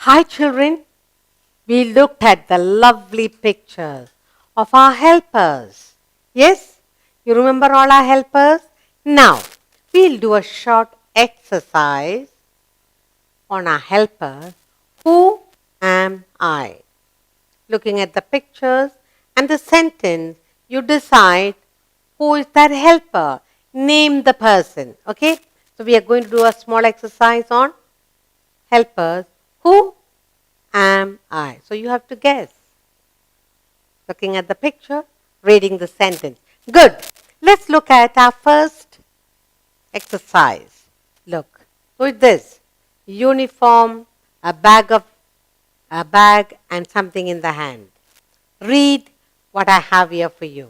Hi children, we looked at the lovely pictures of our helpers. Yes, you remember all our helpers? Now, we'll do a short exercise on our helpers. Who am I? Looking at the pictures and the sentence, you decide who is that helper. Name the person. Okay? So we are going to do a small exercise on helpers. Who am I? So you have to guess. Looking at the picture, reading the sentence. Good. Let's look at our first exercise. Look. With this uniform, a bag and something in the hand. Read what I have here for you.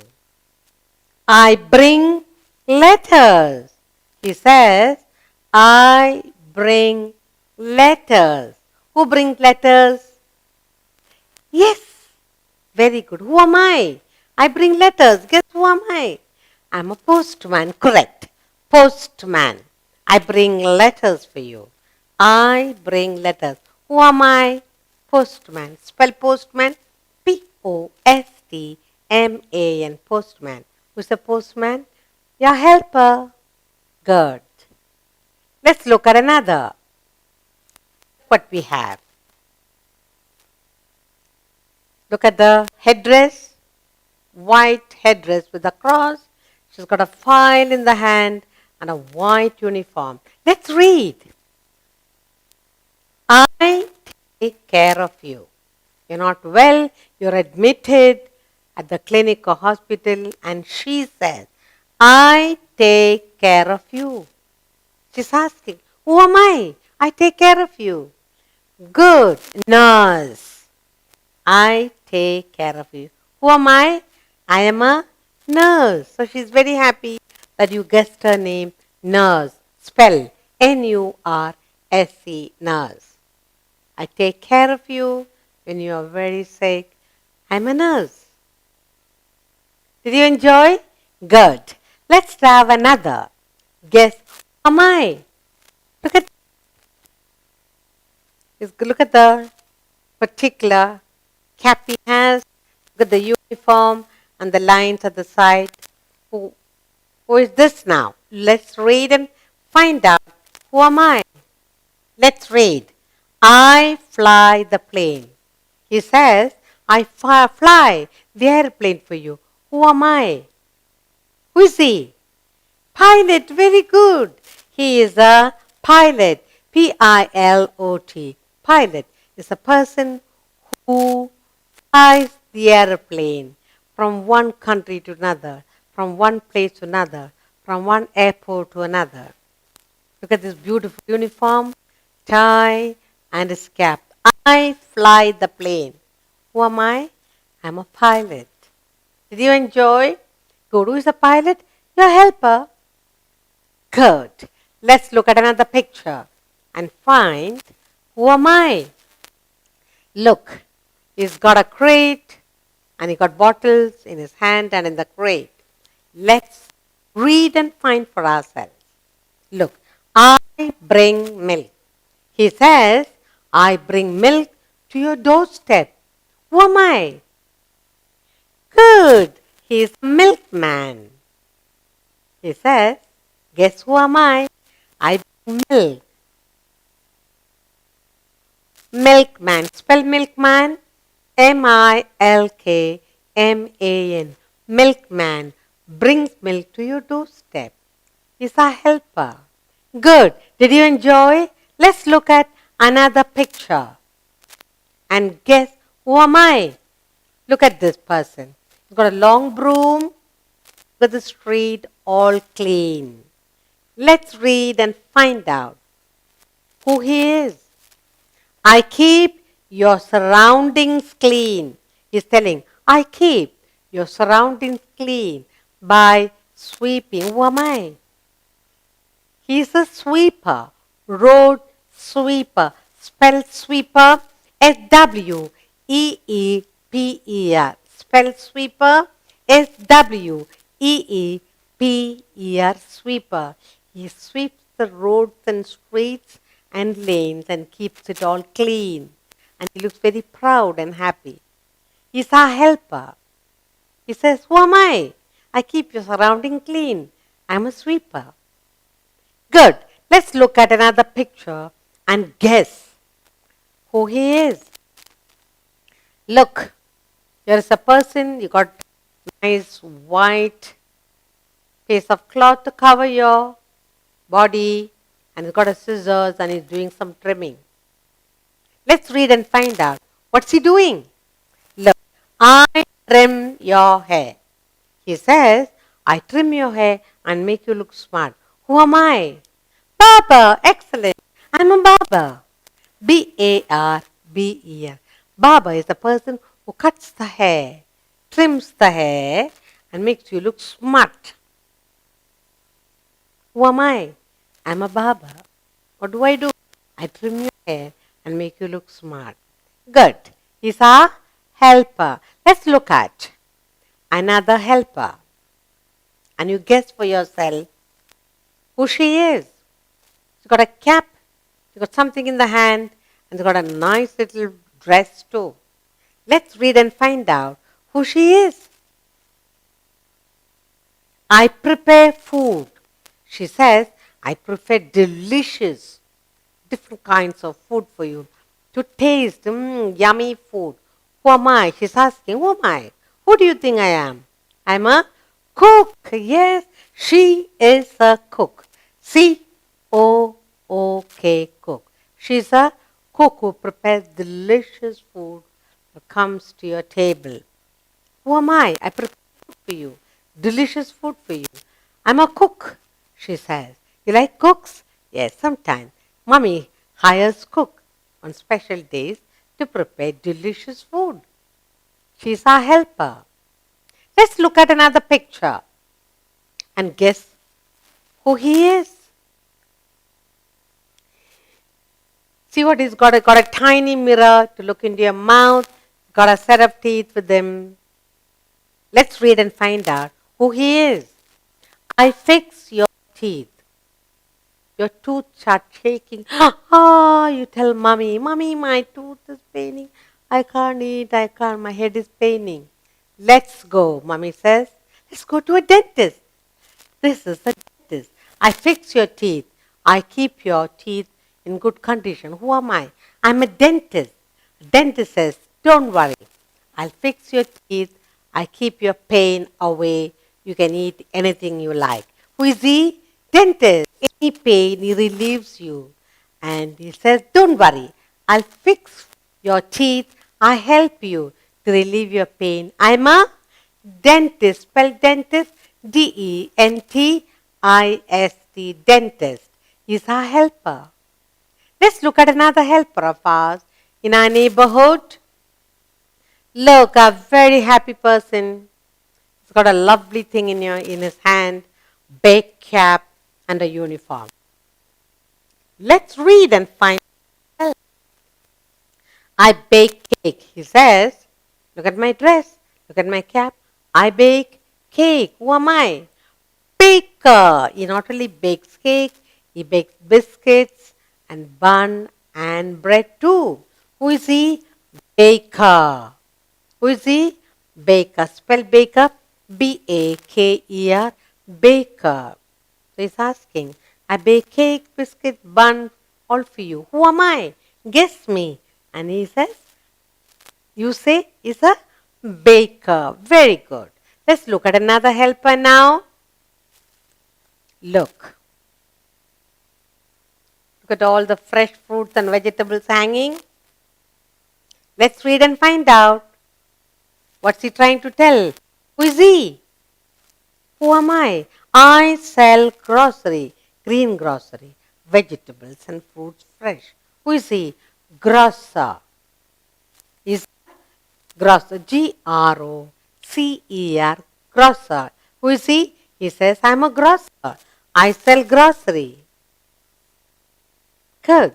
I bring letters. He says, I bring letters. Who brings letters? Yes. Very good. Who am I? I bring letters. Guess who am I? I'm a postman. Correct. Postman. I bring letters for you. I bring letters. Who am I? Postman. Spell postman. Postman. Postman. Who's the postman? Your helper. Good. Let's look at another. What we have. Look at the headdress. White headdress with a cross. She's got a file in the hand and a white uniform. Let's read. I take care of you. You're not well, you're admitted at the clinic or hospital, and she says, I take care of you. She's asking, who am I? I take care of you. Good. Nurse. I take care of you. Who am I? I am a nurse. So she's very happy that you guessed her name, nurse. Spell Nurse, nurse. I take care of you when you are very sick. I'm a nurse. Did you enjoy? Good. Let's have another. Guess who am I? Look at the particular cap he has. Look at the uniform and the lines at the side. Who is this now? Let's read and find out. Who am I? Let's read. I fly the plane. He says, I fly the airplane for you. Who am I? Who is he? Pilot. Very good. He is a pilot. Pilot. Pilot is a person who flies the airplane from one country to another, from one place to another, from one airport to another. Look at this beautiful uniform, tie, and his cap. I fly the plane. Who am I? I'm a pilot. Did you enjoy? Good. Who is a pilot? Your helper. Good. Let's look at another picture and find who am I? Look, he's got a crate and he got bottles in his hand and in the crate. Let's read and find for ourselves. Look, I bring milk. He says, I bring milk to your doorstep. Who am I? Good. He's a milkman. He says, guess who am I? I bring milk. Milkman. Spell milkman. Milkman. Milkman brings milk to your doorstep. He's a helper. Good. Did you enjoy? Let's look at another picture and guess who am I? Look at this person. He's got a long broom with the street all clean. Let's read and find out who he is. I keep your surroundings clean. He's telling, I keep your surroundings clean by sweeping. Who am I? He's a sweeper, road sweeper. Spell sweeper, Sweeper. Spell sweeper, Sweeper. Sweeper. He sweeps the roads and streets and lanes and keeps it all clean. and he looks very proud and happy. He's our helper. He says, who am I? I keep your surrounding clean. I'm a sweeper. Good. Let's look at another picture and guess who he is. Look, there is a person, you got nice white piece of cloth to cover your body, and he's got a scissors and he's doing some trimming. Let's read and find out. What's he doing? Look, I trim your hair. He says, I trim your hair and make you look smart. Who am I? Barber. Excellent. I'm a barber. Barber. Barber is the person who cuts the hair, trims the hair, and makes you look smart. Who am I? I'm a barber. What do? I trim your hair and make you look smart. Good. He's our helper. Let's look at another helper. And you guess for yourself who she is. She's got a cap, she's got something in the hand, and she's got a nice little dress too. Let's read and find out who she is. I prepare food. She says, I prepare delicious, different kinds of food for you to taste. Yummy food. Who am I? She's asking, who am I? Who do you think I am? I'm a cook. Yes, she is a cook. C-O-O-K, cook. She's a cook who prepares delicious food that comes to your table. Who am I? I prepare food for you. Delicious food for you. I'm a cook, she says. You like cooks? Yes, sometimes. Mommy hires cook on special days to prepare delicious food. She's our helper. Let's look at another picture and guess who he is. See what he's got? He's got a tiny mirror to look into your mouth. Got a set of teeth with him. Let's read and find out who he is. I fix your teeth. Your tooth starts shaking. You tell mommy, mommy, my tooth is paining. I can't eat, my head is paining. Let's go, mommy says. Let's go to a dentist. This is a dentist. I fix your teeth. I keep your teeth in good condition. Who am I? I'm a dentist. Dentist says, don't worry. I'll fix your teeth. I keep your pain away. You can eat anything you like. Who is he? Dentist. Any pain, he relieves you. And he says, don't worry. I'll fix your teeth. I help you to relieve your pain. I'm a dentist. Spell dentist. D-E-N-T-I-S-T. Dentist. He's our helper. Let's look at another helper of ours in our neighborhood. Look, a very happy person. He's got a lovely thing in his hand, big cap and a uniform. Let's read and find out. I bake cake, he says. Look at my dress, look at my cap. I bake cake. Who am I? Baker. He not only bakes cake, he bakes biscuits and bun and bread too. Who is he? Baker. Who is he? Baker. Spell baker. B-A-K-E-R. Baker. So he's asking, I bake cake, biscuit, bun, all for you. Who am I? Guess me. And he says, you say is a baker. Very good. Let's look at another helper now. Look. Look at all the fresh fruits and vegetables hanging. Let's read and find out. What's he trying to tell? Who is he? Who am I? I sell grocery, green grocery, vegetables and fruits fresh. Who is he? Grocer. Is grocer. G-R-O-C-E-R. Grocer. Who is he? He says, I'm a grocer. I sell grocery. Good.